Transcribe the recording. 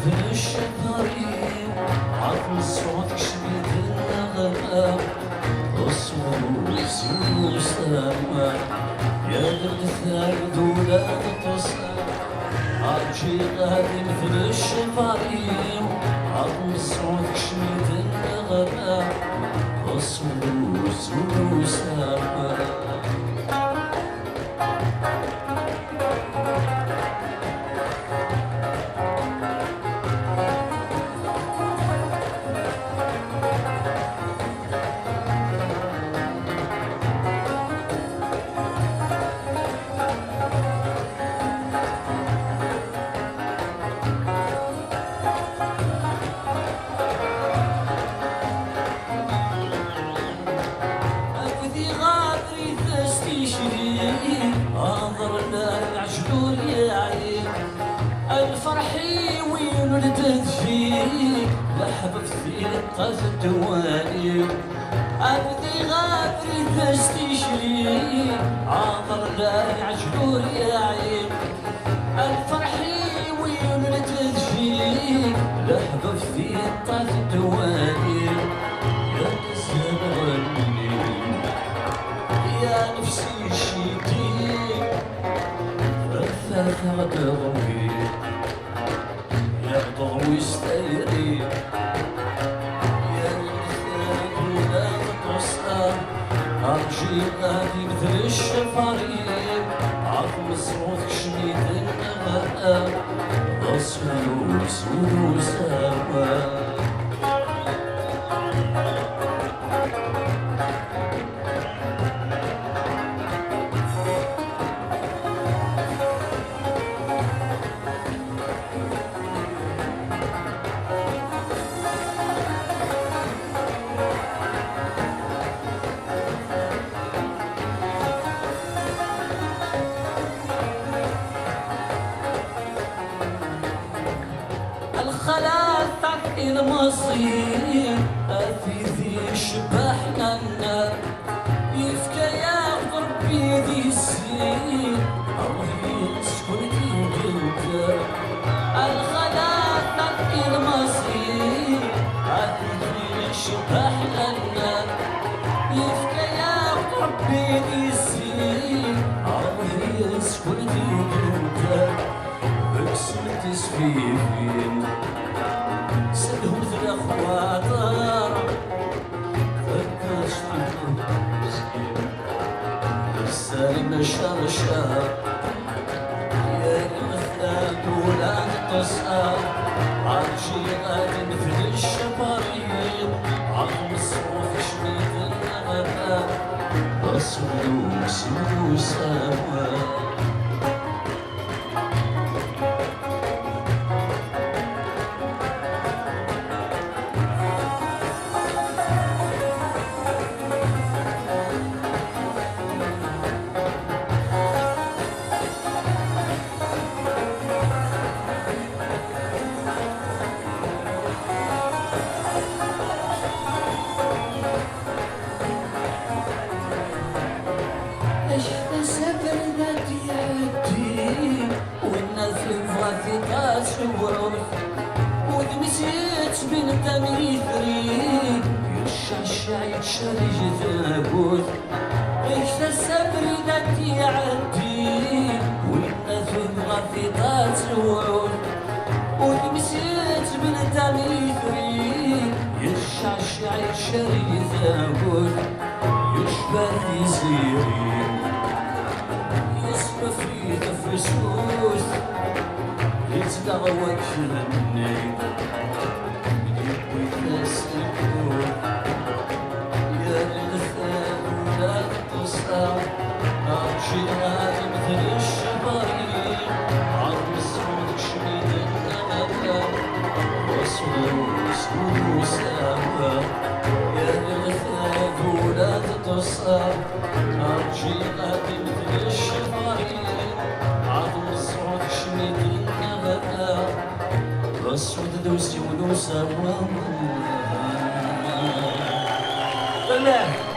مثل الشفارين عطل صوتك شبيت النغمة وصوص وسلامة يا درد ثابت ولا تصل عرجي غادي مثل الشفارين عطل صوتك شبيت النغمة وصوص وسلامة الفرحي وين ولدت فيه لحبك في قف الدوالي أبدي غادري تستشري عاطر لا يعجبوا يا عين الفرحي وين ولدت فيه لحبك في قف الدوالي يا نسهل يا نفسي شيتي فثاث ضوي يقطع ويستيري يا الإنسان ولا تقصر أرجي غادي مثل الشفارين عظم صوتك شميت النغمة أصل وسوا خلاصك المصير في شبحنا النار يفكى ياخذ بيدي السير الله يسكن في قلبك الخلاصك المصير في شبحنا النار يفكى ياخذ بيدي السير الله يسكن في قلبك اكسر تسفيفين سلهم ذي الأخواطر فكاش عنهم مسكين السالم الشرشار يا الغثاب ولا تقصر عرجي غادي مثل الشفارين عظم الصوت شميت النغمة أصل وسوا ودمسيت بين دمي ثري يشجع يتشرج ثابوت عيش السبر ذاتي يعدي والناس تبغى في طاس الوعود ودمسيت بين دمي ثري يشجع يتشرج ثابوت يشبه في سيري يسمى في تفسوس يتدغوك مني ويتنسلكون يا الغثاب ولا تقصر أمشي غادي مثل الشفارين عظم صوتك شميت النغمة وصول وسوا يا الغثاب ولا تقصر أمشي غادي مثل الشفارين عظم صوتك شميت سود دوسي ونوسة والله